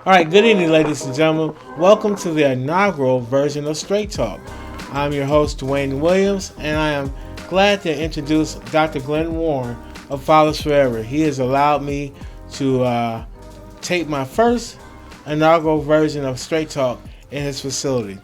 All right, good evening, ladies and gentlemen. Welcome to the inaugural version of Straight Talk. I'm your host, Dwayne Williams, and I am glad to introduce Dr. Glenn Warren of Fathers Forever. He has allowed me to take my first inaugural version of Straight Talk in his facility.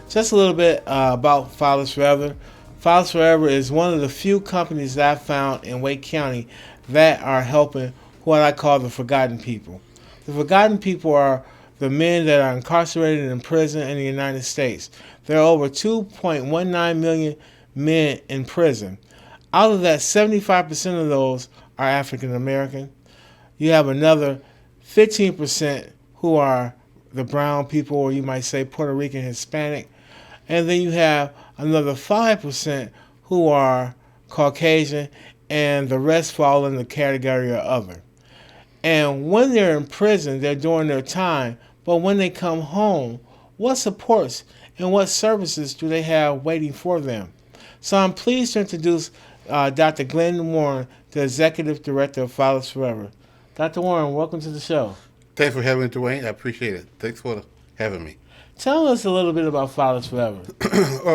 Just a little bit about Fathers Forever. Fathers Forever is one of the few companies that I've found in Wake County that are helping what I call the forgotten people. The forgotten people are the men that are incarcerated in prison in the United States. There are over 2.19 million men in prison. Out of that, 75% of those are African American. You have another 15% who are the brown people, or you might say Puerto Rican Hispanic. And then you have another 5% who are Caucasian, and the rest fall in the category of other. And when they're in prison, they're doing their time. But when they come home, what supports and what services do they have waiting for them? So I'm pleased to introduce Dr. Glenn Warren, the Executive Director of Fathers Forever. Dr. Warren, welcome to the show. Thanks for having me, Dwayne. I appreciate it. Thanks for having me. Tell us a little bit about Fathers Forever.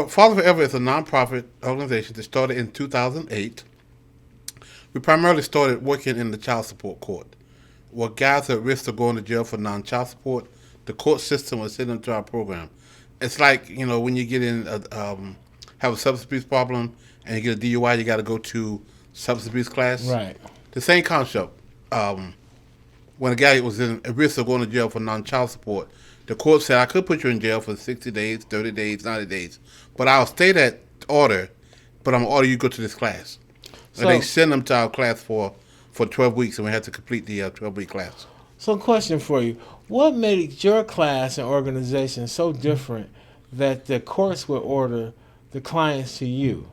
Father Forever is a nonprofit organization that started in 2008. We primarily started working in the child support court. Where guys are at risk of going to jail for non-child support, the court system will send them to our program. It's like, when you get in, have a substance abuse problem and you get a DUI, you got to go to substance abuse class. Right. The same concept. When a guy was at risk of going to jail for non-child support, the court said, I could put you in jail for 60 days, 30 days, 90 days, but I'll stay that order, but I'm going to order you to go to this class. And they send them to our class for 12 weeks, and we had to complete the 12-week class. So, question for you. What made your class and organization so different that the courts would order the clients to you?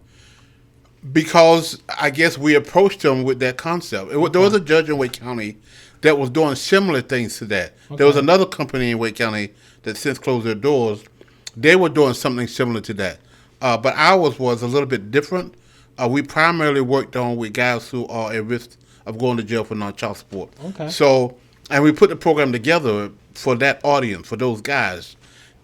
Because I guess we approached them with that concept. There was a judge in Wake County that was doing similar things to that. Okay. There was another company in Wake County that since closed their doors. They were doing something similar to that. But ours was a little bit different. We primarily worked on with guys who are at risk of going to jail for non-child support. Okay. So, and we put the program together for that audience, for those guys.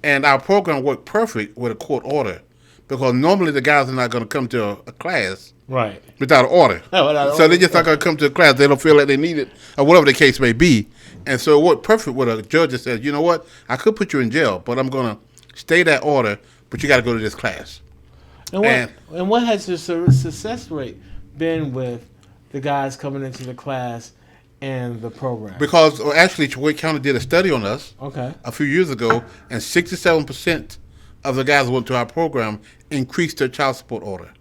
And our program worked perfect with a court order because normally the guys are not going to come to a class right without an order. So they're just not going to come to a class. They don't feel like they need it or whatever the case may be. And so it worked perfect with a judge that says, you know what, I could put you in jail, but I'm going to stay that order, but you got to go to this class. And what has your success rate been with the guys coming into the class and the program? Because actually, Wake County did a study on us a few years ago, and 67% of the guys who went to our program increased their child support order.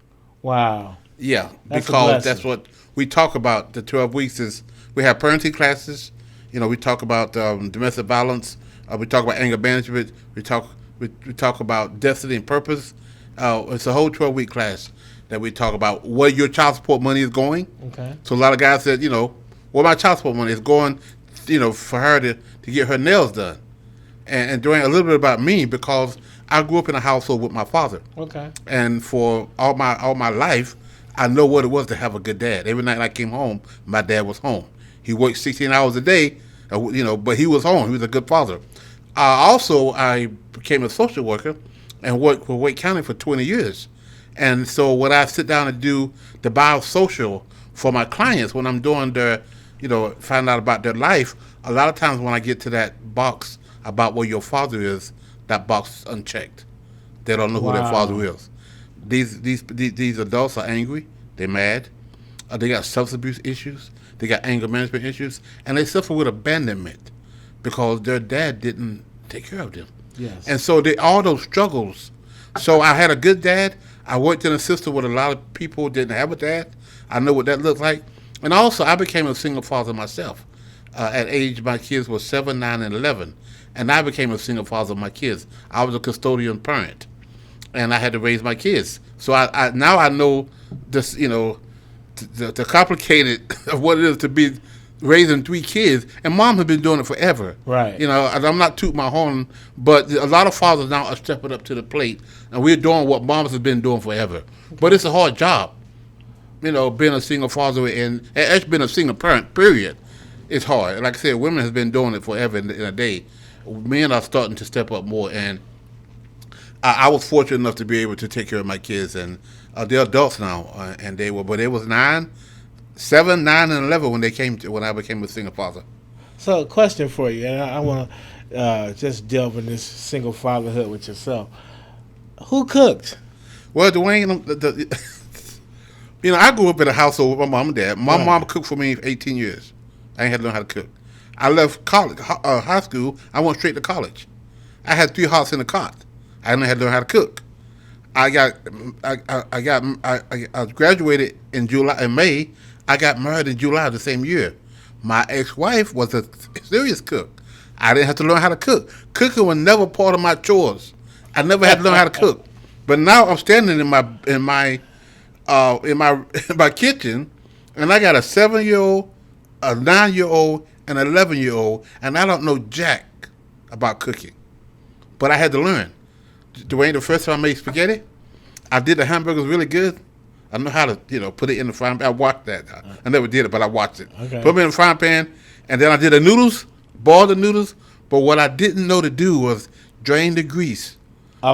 Wow. Yeah, because that's what we talk about. The 12 weeks is we have parenting classes. We talk about domestic violence. We talk about anger management. We talk about destiny and purpose. It's a whole 12-week class that we talk about where your child support money is going. Okay. So a lot of guys said, where my child support money is going, for her to get her nails done. And doing a little bit about me because I grew up in a household with my father. Okay. And for all my life, I know what it was to have a good dad. Every night I came home, my dad was home. He worked 16 hours a day, but he was home. He was a good father. Also, I became a social worker and worked for Wake County for 20 years. And so when I sit down and do the biosocial for my clients, when I'm doing their, find out about their life, a lot of times when I get to that box about where your father is, that box is unchecked. They don't know who their father is. These adults are angry. They're mad. They got substance abuse issues. They got anger management issues. And they suffer with abandonment because their dad didn't take care of them. Yes. And so all those struggles. So I had a good dad. I worked in a system where a lot of people didn't have a dad. I know what that looked like. And also, I became a single father myself. At age, my kids were 7, 9, and 11. And I became a single father of my kids. I was a custodian parent. And I had to raise my kids. So I now I know this, the complicated of what it is to be raising 3 kids. And mom has been doing it forever. Right. And I'm not tooting my horn, but a lot of fathers now are stepping up to the plate. And we're doing what moms have been doing forever. But it's a hard job, being a single father and it's been a single parent, period. It's hard. Like I said, women has been doing it forever in a day. Men are starting to step up more, and I was fortunate enough to be able to take care of my kids, and they're adults now, and but they was 9, 7, 9, and 11 when I became a single father. So, question for you, and I want to just delve in this single fatherhood with yourself. Who cooked? Well, Dwayne, I grew up in a household with my mom and dad. My mom cooked for me for 18 years. I ain't had to learn how to cook. I left college, high school. I went straight to college. I had 3 hots in the cot. I didn't have to learn how to cook. I graduated in July. In May, I got married in July the same year. My ex-wife was a serious cook. I didn't have to learn how to cook. Cooking was never part of my chores. I never had to learn how to cook. But now I'm standing in my kitchen, and I got a 7-year-old, a 9-year-old, and an 11-year-old, and I don't know jack about cooking. But I had to learn. Dwayne, the first time I made spaghetti, I did the hamburgers really good. I know how to, put it in the frying pan. I watched that. I never did it, but I watched it. Okay. Put them in the frying pan, and then I did the noodles, boiled the noodles. But what I didn't know to do was drain the grease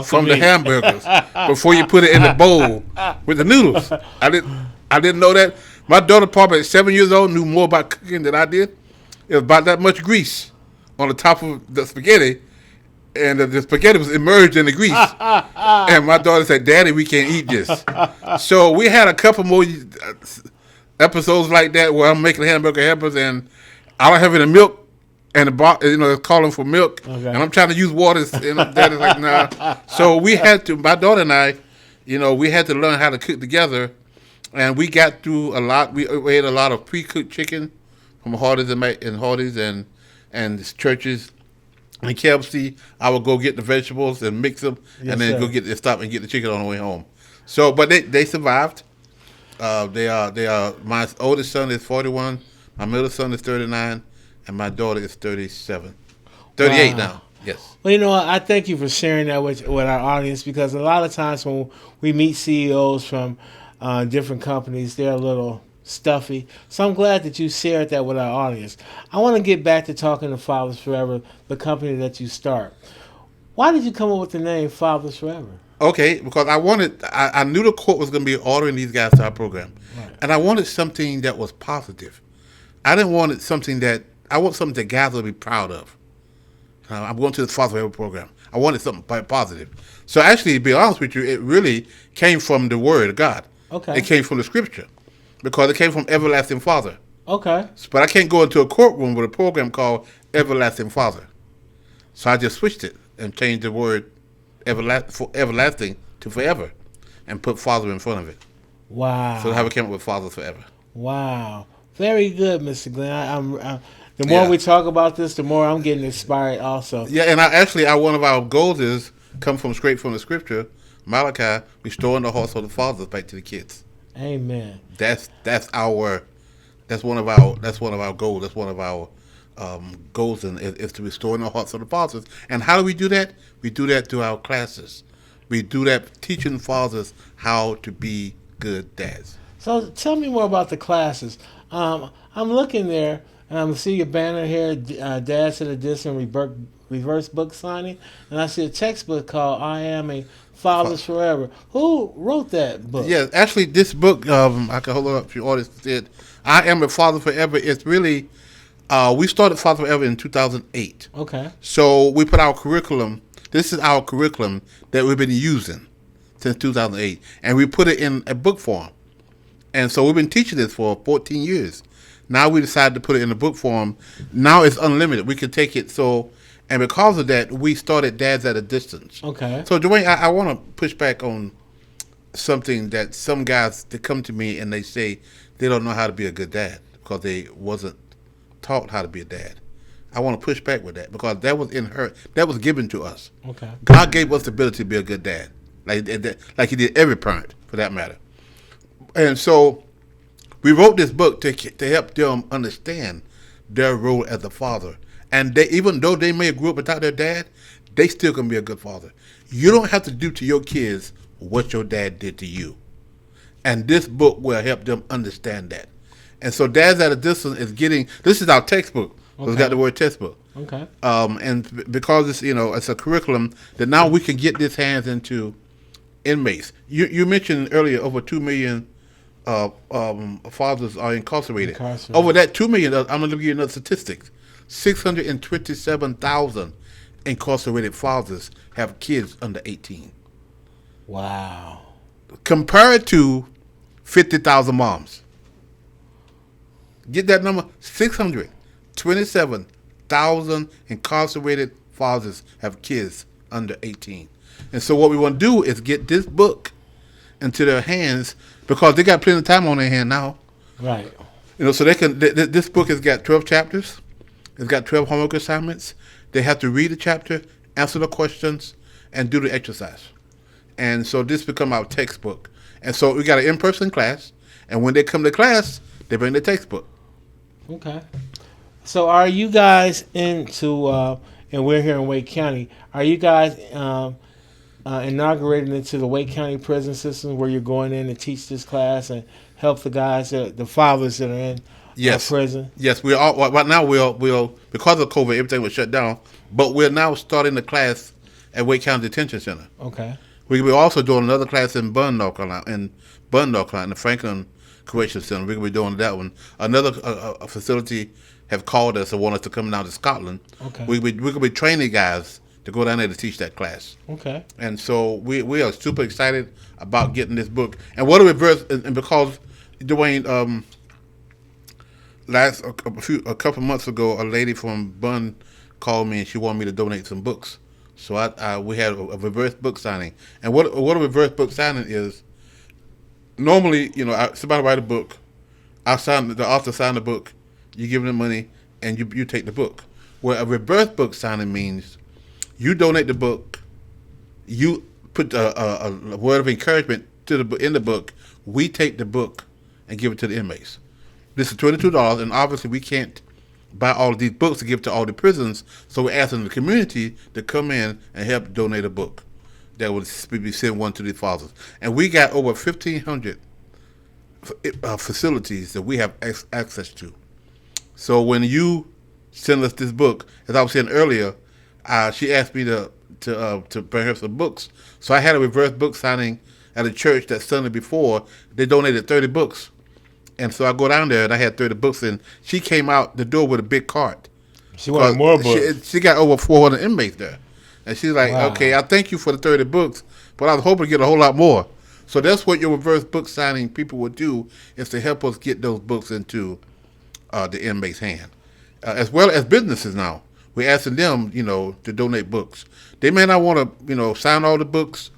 from the hamburgers before you put it in the bowl with the noodles. I didn't know that. My daughter, probably at 7 years old, knew more about cooking than I did. It was about that much grease on the top of the spaghetti, and the spaghetti was immersed in the grease. And my daughter said, "Daddy, we can't eat this." So we had a couple more episodes like that where I'm making hamburgers, and I don't have any milk. And it's calling for milk, okay. And I'm trying to use water. And Daddy's like, nah. So we had to. My daughter and I, we had to learn how to cook together, and we got through a lot. We ate a lot of pre-cooked chicken from Hardee's and churches and KFC. I would go get the vegetables and mix them, and then go stop and get the chicken on the way home. So, but they survived. They are. My oldest son is 41. My middle son is 39. And my daughter is 38 now. Yes. Well, I thank you for sharing that with our audience, because a lot of times when we meet CEOs from different companies, they're a little stuffy. So I'm glad that you shared that with our audience. I want to get back to talking to Fathers Forever, the company that you start. Why did you come up with the name Fathers Forever? Okay, because I knew the court was going to be ordering these guys to our program. Right. And I wanted something that was positive. I didn't want something that I want something that guys will be proud of. I'm going to the Father Forever program. I wanted something positive. So actually, to be honest with you, it really came from the Word of God. Okay. It came from the Scripture, because it came from Everlasting Father. Okay. But I can't go into a courtroom with a program called Everlasting Father. So I just switched it and changed the word everlasting to forever, and put Father in front of it. Wow. So that's how we came up with Fathers Forever. Wow. Very good, Mr. Glenn. The more we talk about this, the more I'm getting inspired also. Yeah, and one of our goals is come straight from the Scripture, Malachi, restoring the hearts of the fathers back to the kids. Amen. That's one of our goals. That's one of our goals, is to restore the hearts of the fathers. And how do we do that? We do that through our classes. We do that teaching fathers how to be good dads. So tell me more about the classes. I'm looking there, and I'm see your banner here, Dads at a Distance reverse book signing, and I see a textbook called "I Am a Fathers Forever." Who wrote that book? Yeah, actually, this book, I can hold it up if your audience did. "I Am a Father Forever." It's really, we started Father Forever in 2008. Okay. So we put our curriculum. This is our curriculum that we've been using since 2008, and we put it in a book form. And so we've been teaching this for 14 years. Now we decided to put it in a book form. Now it's unlimited. We can take it. And because of that, we started Dads at a Distance. Okay. So, Dwayne, I want to push back on something that some guys, they come to me and they say they don't know how to be a good dad because they wasn't taught how to be a dad. I want to push back with that, because that was given to us. Okay. God gave us the ability to be a good dad, like He did every parent, for that matter. And so we wrote this book to help them understand their role as a father. And even though they may have grew up without their dad, they still can be a good father. You don't have to do to your kids what your dad did to you. And this book will help them understand that. And so Dads at a Distance is getting, this is our textbook. So it's got the word textbook. Okay. And because it's, it's a curriculum that now we can get this hands into inmates. You mentioned earlier over 2 million fathers are incarcerated. Over that 2 million, I'm going to give you another statistic. 627,000 incarcerated fathers have kids under 18. Wow. Compared to 50,000 moms. Get that number? 627,000 incarcerated fathers have kids under 18. And so what we want to do is get this book into their hands because they got plenty of time on their hand now. Right. So they can. This book has got 12 chapters. It's got 12 homework assignments. They have to read the chapter, answer the questions, and do the exercise. And so this become our textbook. And so we got an in-person class, and when they come to class, they bring the textbook. Okay. So are you guys into, and we're here in Wake County, are you guys inaugurating into the Wake County prison system where you're going in to teach this class and help the guys, the fathers that are in prison? Yes, we are. Right now, we'll because of COVID, everything was shut down, but we're now starting the class at Wake County Detention Center. Okay. We're also doing another class in Bun, North Carolina, the Franklin Correction Center. We're going to be doing that one. Another a facility have called us and want us to come down to Scotland. Okay. We're going to be training guys to go down there to teach that class. Okay. And so we are super excited about getting this book. And what a reverse, and because Dwayne, a couple of months ago, a lady from Bun called me and she wanted me to donate some books. So we had a reverse book signing. And what a reverse book signing is, normally, somebody write a book, the author sign the book, you give them the money, and you take the book. Where a reverse book signing means you donate the book, you put a word of encouragement in the book, we take the book and give it to the inmates. This is $22, and obviously we can't buy all of these books to give to all the prisons, so we're asking the community to come in and help donate a book that would be sent one to the fathers. And we got over 1,500 facilities that we have access to. So when you send us this book, as I was saying earlier, she asked me to bring her some books. So I had a reverse book signing at a church that Sunday before. They donated 30 books. And so I go down there, and I had 30 books, and she came out the door with a big cart. She wanted more books. She got over 400 inmates there. And she's like, wow. Okay, I thank you for the 30 books, but I was hoping to get a whole lot more. So that's what your reverse book signing people would do, is to help us get those books into the inmate's hand. As well as businesses now. We're asking them, to donate books. They may not want to, sign all the books,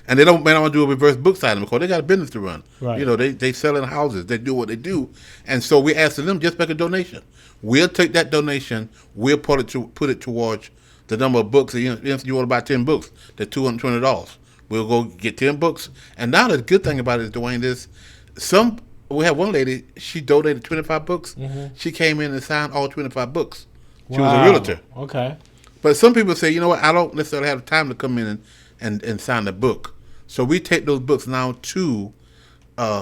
and may not want to do a reverse book signing because they got a business to run. Right. They sell in houses. They do what they do. And so we're asking them just make a donation. We'll take that donation. We'll put it towards the number of books. If you want to buy 10 books, that's $220. We'll go get 10 books. And now the good thing about it, Dwayne, is we have one lady, she donated 25 books. Mm-hmm. She came in and signed all 25 books. She was a realtor. Okay. But some people say, I don't necessarily have time to come in and sign the book. So we take those books now to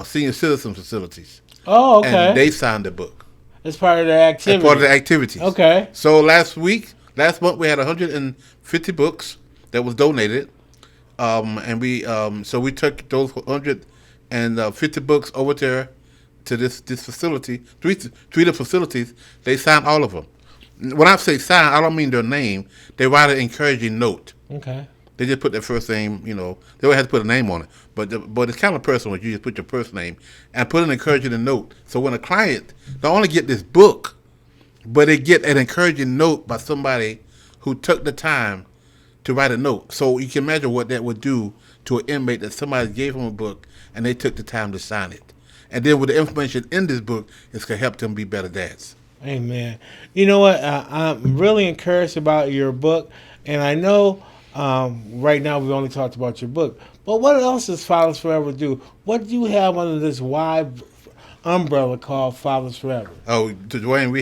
senior citizen facilities. Oh, okay. And they sign the book. It's part of the activity. It's part of the activities. Okay. So last month we had 150 books that was donated, and we took those 150 books over there to this facility, three of the facilities. They signed all of them. When I say sign, I don't mean their name. They write an encouraging note. Okay. They just put their first name, they don't have to put a name on it. But it's kind of personal. You just put your first name and put an encouraging note. So when a client not only get this book, but they get an encouraging note by somebody who took the time to write a note. So you can imagine what that would do to an inmate that somebody gave him a book and they took the time to sign it. And then with the information in this book, it's going to help them be better dads. Amen. You know what? I'm really encouraged about your book. And I know right now we only talked about your book. But what else does Fathers Forever do? What do you have under this wide umbrella called Fathers Forever? Oh, Dwayne,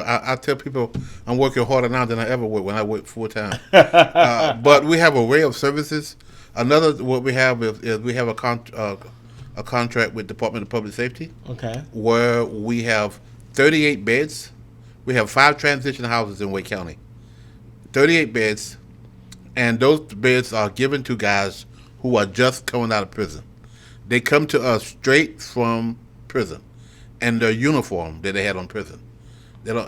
I tell people I'm working harder now than I ever worked when I worked full time. But we have an array of services. Another, what we have is we have a a contract with Department of Public Safety Okay. where we have 38 beds. We have 5 transition houses in Wake County. 38 beds, and those beds are given to guys who are just coming out of prison. They come to us straight from prison, and their uniform that they had on prison.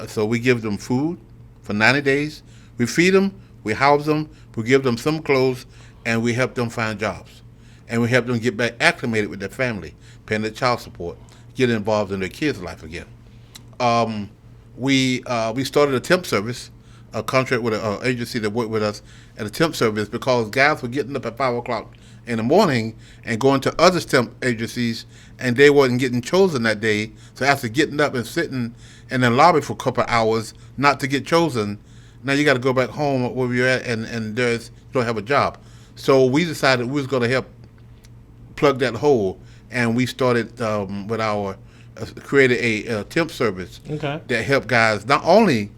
So we give them food for 90 days. We feed them, we house them, we give them some clothes, and we help them find jobs. And we help them get back acclimated with their family, paying their child support, get involved in their kids' life again. We started a temp service, a contract with an agency that worked with us at a temp service because guys were getting up at 5 o'clock in the morning and going to other temp agencies, and they wasn't getting chosen that day. So after getting up and sitting in the lobby for a couple of hours not to get chosen, now you got to go back home where you're at, and you don't have a job. So we decided we was going to help plug that hole, and we started with our created a temp service that helped guys not only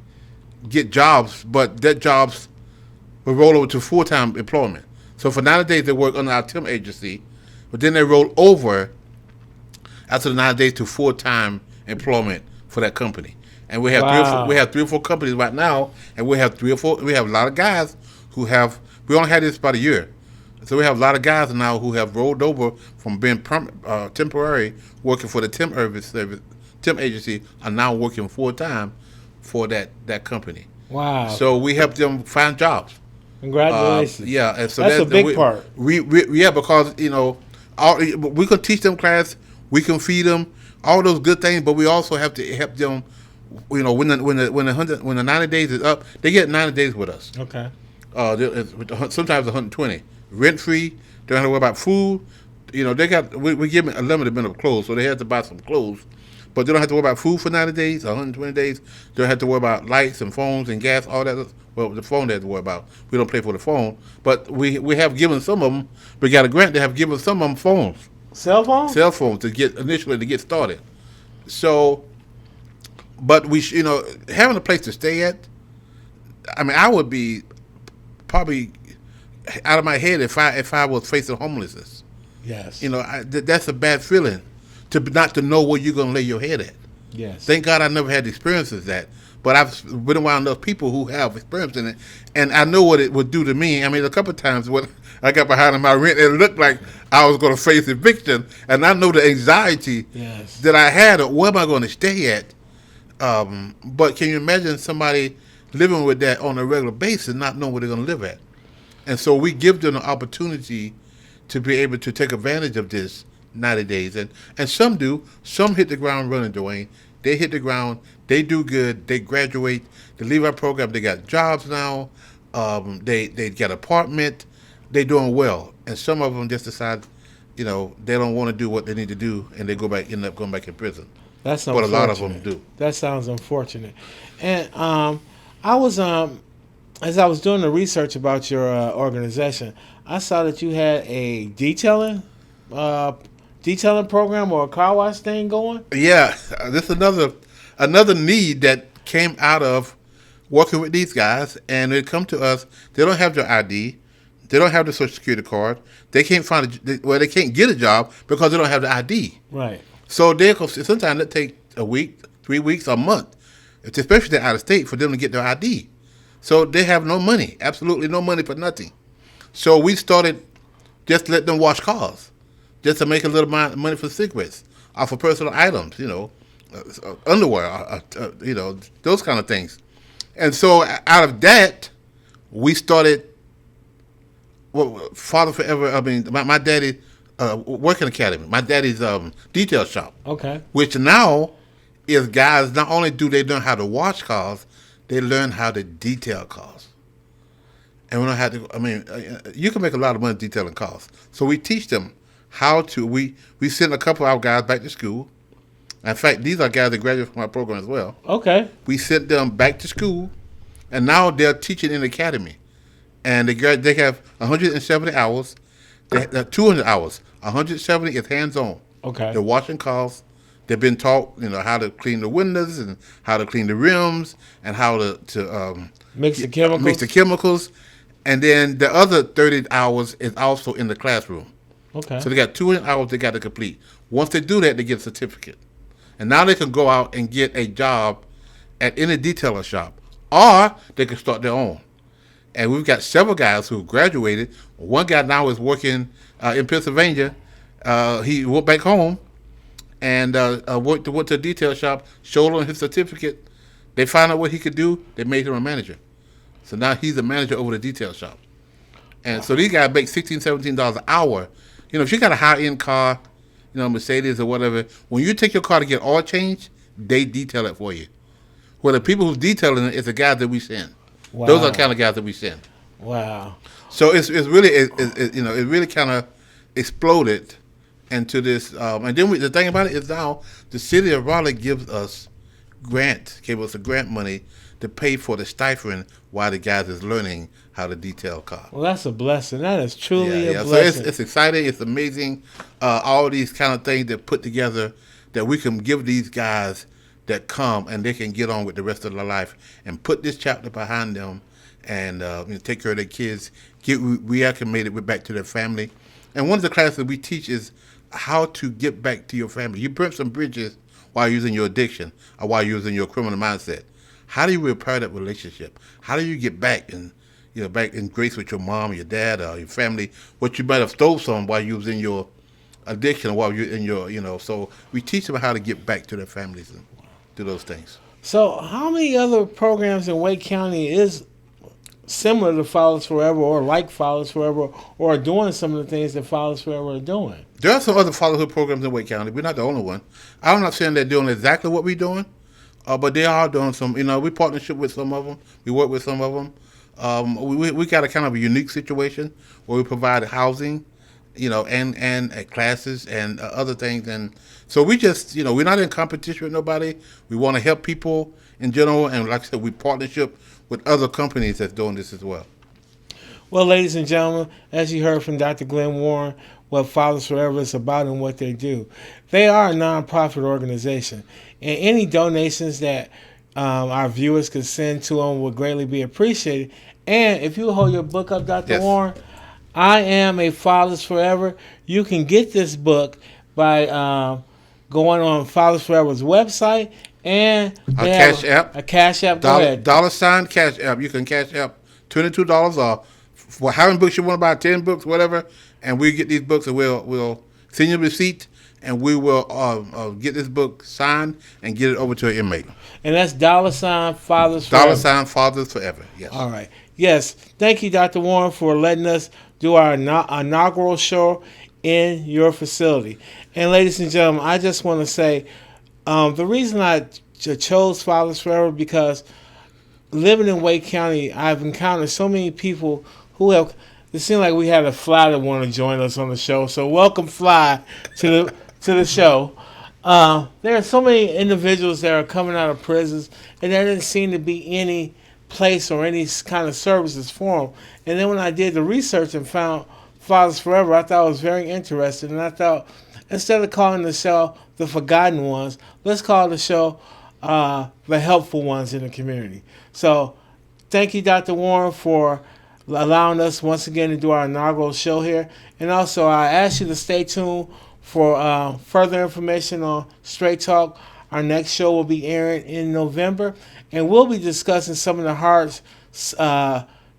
get jobs, but that jobs will roll over to full-time employment. So for 90 days they work under our temp agency, but then they roll over after the 90 days to full-time employment for that company. And we have we have 3 or 4 companies right now, and we have 3 or 4. We have a lot of guys who have. We only had this about a year, so we have a lot of guys now who have rolled over from being temporary working for the temp agency are now working full-time for that company. Wow! So we help them find jobs. Congratulations! Yeah, and so that's a big part. Yeah, because we can teach them class, we can feed them all those good things, but we also have to help them. When the 90 days is up, they get 90 days with us. Okay. Sometimes 120, rent free. They don't have to worry about food. We give them a limited amount of clothes, so they have to buy some clothes. But they don't have to worry about food for 90 days, 120 days. They don't have to worry about lights and phones and gas, all that. Well, the phone they have to worry about. We don't pay for the phone. But we have given some of them, we got a grant to have given some of them phones. Cell phones? Cell phones to get started. So, but having a place to stay at, I mean, I would be probably out of my head if I was facing homelessness. Yes. That's a bad feeling to not to know where you're going to lay your head at. Yes. Thank God I never had the experiences that, but I've been around enough people who have experience in it, and I know what it would do to me. I mean, a couple of times when I got behind on my rent, it looked like I was going to face eviction, and I know the anxiety that I had of where am I going to stay at. But can you imagine somebody living with that on a regular basis, not knowing where they're going to live at? And so we give them an opportunity to be able to take advantage of this 90 days. And some do. Some hit the ground running, Dwayne. They hit the ground. They do good. They graduate. They leave our program. They got jobs now. They got apartment. They doing well. And some of them just decide, they don't want to do what they need to do, and they end up going back in prison. That's but a lot of them do. That sounds unfortunate. And I was as I was doing the research about your organization, I saw that you had a detailing program or a car wash thing going. Yeah, this is another need that came out of working with these guys, and they come to us. They don't have their ID. They don't have the Social Security card. They can't they can't get a job because they don't have the ID. Right. So sometimes it take a week, 3 weeks, a month, especially they're out of state, for them to get their ID. So they have no money, absolutely no money for nothing. So we started just let them wash cars, just to make a little money for cigarettes, or for personal items, underwear, those kind of things. And so out of that, we started Father Forever. I mean, my daddy working academy. My daddy's detail shop. Okay. Which now is guys. Not only do they learn how to wash cars, they learn how to detail cars. And we don't have to. I mean, you can make a lot of money detailing cars. So we teach them how to. We send a couple of our guys back to school. In fact, these are guys that graduated from our program as well. Okay. We sent them back to school, and now they're teaching in the academy. And they have 170 hours. They have 200 hours. 170 is hands-on. Okay. They're washing cars. They've been taught, how to clean the windows and how to clean the rims and how to mix the chemicals. And then the other 30 hours is also in the classroom. Okay. So they got 200 hours they got to complete. Once they do that, they get a certificate. And now they can go out and get a job at any detailer shop, or they can start their own. And we've got several guys who graduated. One guy now is working in Pennsylvania. He went back home and went to a detail shop, showed on his certificate. They found out what he could do. They made him a manager. So now he's a manager over the detail shop. And so these guys make $16, $17 an hour. You know, if you got a high-end car, you know, Mercedes or whatever, when you take your car to get oil changed, they detail it for you. Well, the people who's detailing it is the guys that we send. Wow. Those are the kind of guys that we send. Wow. So it's really you know, it really kind of exploded into this. And then the thing about it is now the city of Raleigh gave us a grant money to pay for the stipend while the guys is learning how to detail cars. Well, that's a blessing. That is truly a So blessing. it's exciting. It's amazing. All these kind of things that put together that we can give these guys that come and they can get on with the rest of their life and put this chapter behind them and take care of their kids, get reacclimated back to their family. And one of the classes we teach is how to get back to your family. You burnt some bridges while using your addiction or while using your criminal mindset. How do you repair that relationship? How do you get back and back in grace with your mom, your dad, or your family? What you might have stole some while you was in your addiction, or while you're in your So we teach them how to get back to their families and do those things. So, how many other programs in Wake County is similar to Fathers Forever, or like Fathers Forever, or are doing some of the things that Fathers Forever are doing? There are some other fatherhood programs in Wake County. We're not the only one. I'm not saying they're doing exactly what we're doing, but they are doing some. We partnership with some of them. We work with some of them. We got a kind of a unique situation where we provide housing, and classes and other things. And so we just, we're not in competition with nobody. We want to help people in general. And like I said, we partnership with other companies that's doing this as well. Well, ladies and gentlemen, as you heard from Dr. Glenn Warren, what Fathers Forever is about and what they do. They are a nonprofit organization. And any donations that our viewers can send to them would greatly be appreciated. And if you hold your book up, Dr. Yes. Warren, I Am a Fathers Forever. You can get this book by going on Fathers Forever's website and they have Cash App. A Cash App. Go ahead. $ Cash App. You can Cash App $22 or for how many books you want to buy, 10 books, whatever, and we get these books and we'll send you a receipt and we will get this book signed and get it over to an inmate. And that's $ Fathers Forever. $ Fathers Forever. Yes. All right. Yes. Thank you, Dr. Warren, for letting us do our inaugural show in your facility. And ladies and gentlemen, I just want to say the reason I chose Fathers Forever because living in Wake County, I've encountered so many people who have. It seemed like we had a Fly that want to join us on the show. So welcome, Fly, to the show. There are so many individuals that are coming out of prisons, and there didn't seem to be any place or any kind of services for them. And then when I did the research and found Fathers Forever, I thought it was very interesting. And I thought, instead of calling the show The Forgotten Ones, let's call the show The Helpful Ones in the Community. So thank you, Dr. Warren, for allowing us once again to do our inaugural show here. And also, I ask you to stay tuned for further information on Straight Talk. Our next show will be airing in November, and we'll be discussing some of the hard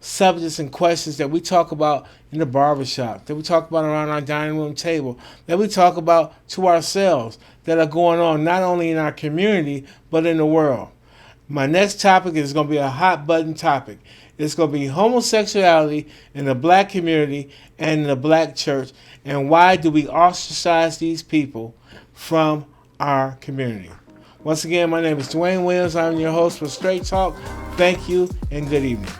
subjects and questions that we talk about in the barbershop, that we talk about around our dining room table, that we talk about to ourselves, that are going on not only in our community, but in the world. My next topic is going to be a hot button topic. It's going to be homosexuality in the black community and in the black church, and why do we ostracize these people from our community. Once again, my name is Dwayne Williams. I'm your host for Straight Talk. Thank you and good evening.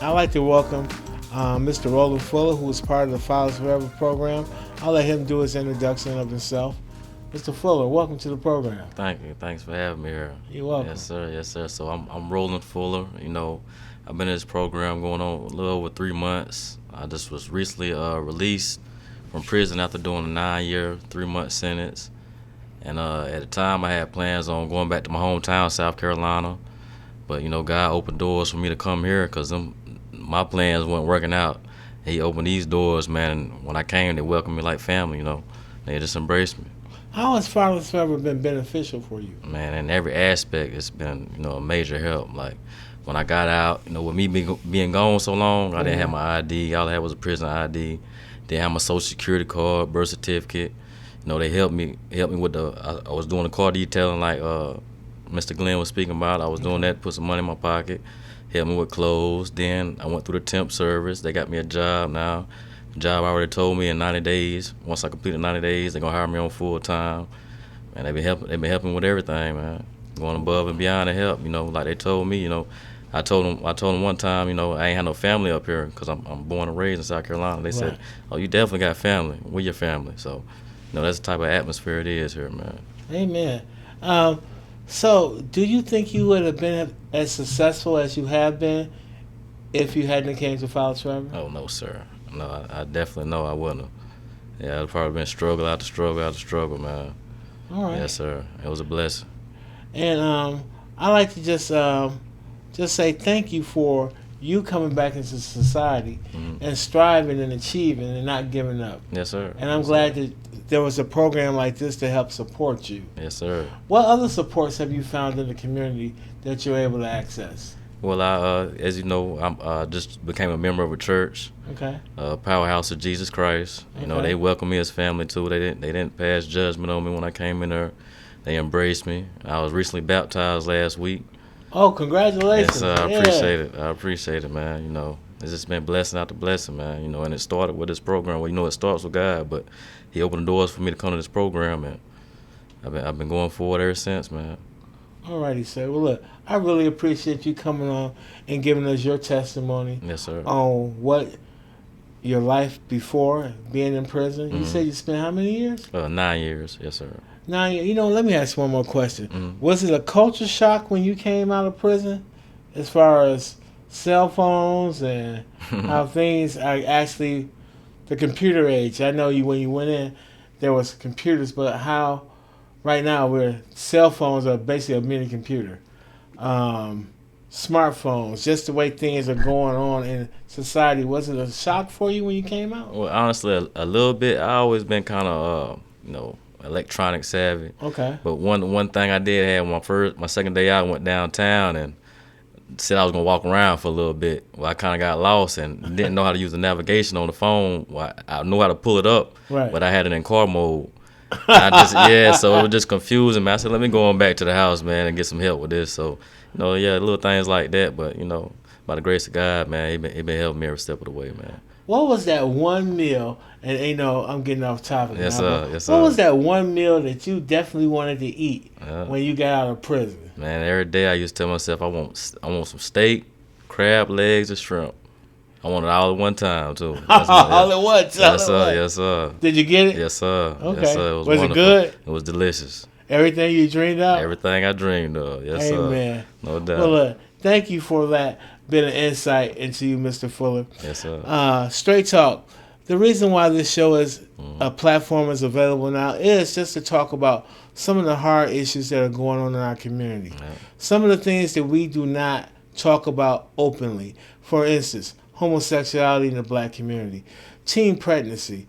I'd like to welcome Mr. Roland Fuller, who is part of the Fathers Forever program. I'll let him do his introduction of himself. Mr. Fuller, welcome to the program. Thank you. Thanks for having me here. You're welcome. Yes, sir. Yes, sir. So I'm Roland Fuller. I've been in this program going on a little over 3 months. I just was recently released from prison after doing a 9-year, 3-month sentence. And at the time, I had plans on going back to my hometown, South Carolina. But, God opened doors for me to come here because my plans weren't working out. he opened these doors, man. And when I came, they welcomed me like family, you know. They just embraced me. How has Fathers Forever been beneficial for you? Man, in every aspect, it's been, you know, a major help. Like, when I got out, you know, with me being gone so long, I didn't have my ID. All I had was a prison ID. Didn't have my social security card, birth certificate. You know, they helped me with I was doing the car detailing like Mr. Glenn was speaking about. I was doing that, put some money in my pocket, helped me with clothes. Then I went through the temp service. They got me a job now. The job already told me in 90 days. Once I completed 90 days, they're gonna hire me on full time. And they've been helping with everything, man. Going above and beyond to help, you know, like they told me, you know. I told them one time, you know, I ain't had no family up here because I'm born and raised in South Carolina. They said, "Oh, you definitely got family. We're your family." So, you know, that's the type of atmosphere it is here, man. Amen. So, do you think you would have been as successful as you have been if you hadn't came to Fathers Forever? Oh, no, sir. No, I definitely know I wouldn't have. Yeah, I'd probably been struggle after struggle after struggle, man. All right. Yes, sir. It was a blessing. And I like to just say thank you for you coming back into society and striving and achieving and not giving up. Yes, sir. And I'm glad that there was a program like this to help support you. Yes, sir. What other supports have you found in the community that you're able to access? Well, as you know, I just became a member of a church. Okay. Powerhouse of Jesus Christ. You know, they welcomed me as family too. They didn't pass judgment on me when I came in there. They embraced me. I was recently baptized last week. Oh, congratulations! Yes, I appreciate it. I appreciate it, man. You know, it's just been blessing after blessing, man. You know, and it started with this program. Well, you know, it starts with God, but He opened the doors for me to come to this program, and I've been going forward ever since, man. Alrighty, sir. Well, look, I really appreciate you coming on and giving us your testimony. Yes, sir. On what your life before being in prison. You said you spent how many years? 9 years, yes, sir. Now, let me ask one more question. Was it a culture shock when you came out of prison as far as cell phones and how things are actually the computer age? I know when you went in, there was computers, but how right now where cell phones are basically a mini computer. Smartphones, just the way things are going on in society. Was it a shock for you when you came out? Well, honestly, a little bit. I always been kind of, electronic savvy. Okay. But one thing I did have my second day out, I went downtown and said I was gonna walk around for a little bit. Well, I kind of got lost and didn't know how to use the navigation on the phone. Well, I knew how to pull it up, but I had it in car mode. So it was just confusing, man. I said, let me go on back to the house, man, and get some help with this. So, little things like that. But, by the grace of God, man, he been helping me every step of the way, man. What was that one meal, and I'm getting off topic now, sir. Yes, what sir. was that one meal that you definitely wanted to eat when you got out of prison? Man, every day I used to tell myself I want some steak, crab legs, and shrimp. I want it all at one time, too. All at once? Yes, sir. Yes, sir. Did you get it? Yes, sir. Okay. Yes, sir. It was wonderful. It good? It was delicious. Everything you dreamed of? Everything I dreamed of. Yes, sir. Amen. No doubt. Well, look, thank you for that bit of insight into you, Mr. Fuller. Yes, sir. Straight Talk. The reason why this show is a platform is available now is just to talk about some of the hard issues that are going on in our community. Yeah. Some of the things that we do not talk about openly. For instance, homosexuality in the black community, teen pregnancy,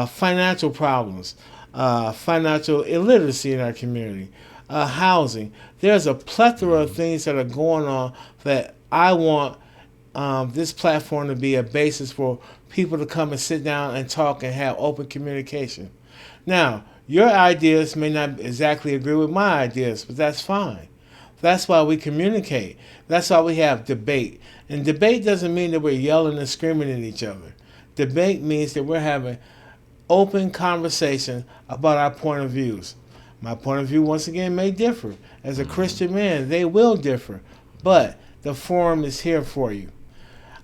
financial problems, financial illiteracy in our community, housing. There's a plethora of things that are going on that I want this platform to be a basis for people to come and sit down and talk and have open communication. Now, your ideas may not exactly agree with my ideas, but that's fine. That's why we communicate. That's why we have debate. And debate doesn't mean that we're yelling and screaming at each other. Debate means that we're having open conversation about our point of views. My point of view, once again, may differ. As a Christian man, they will differ. But the forum is here for you.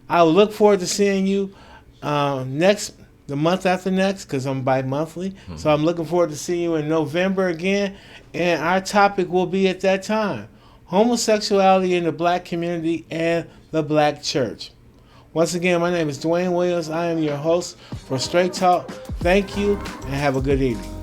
I will look forward to seeing you the month after next, because I'm bi-monthly. So I'm looking forward to seeing you in November again. And our topic will be at that time: homosexuality in the black community and the black church. Once again, my name is Dwayne Williams. I am your host for Straight Talk. Thank you, and have a good evening.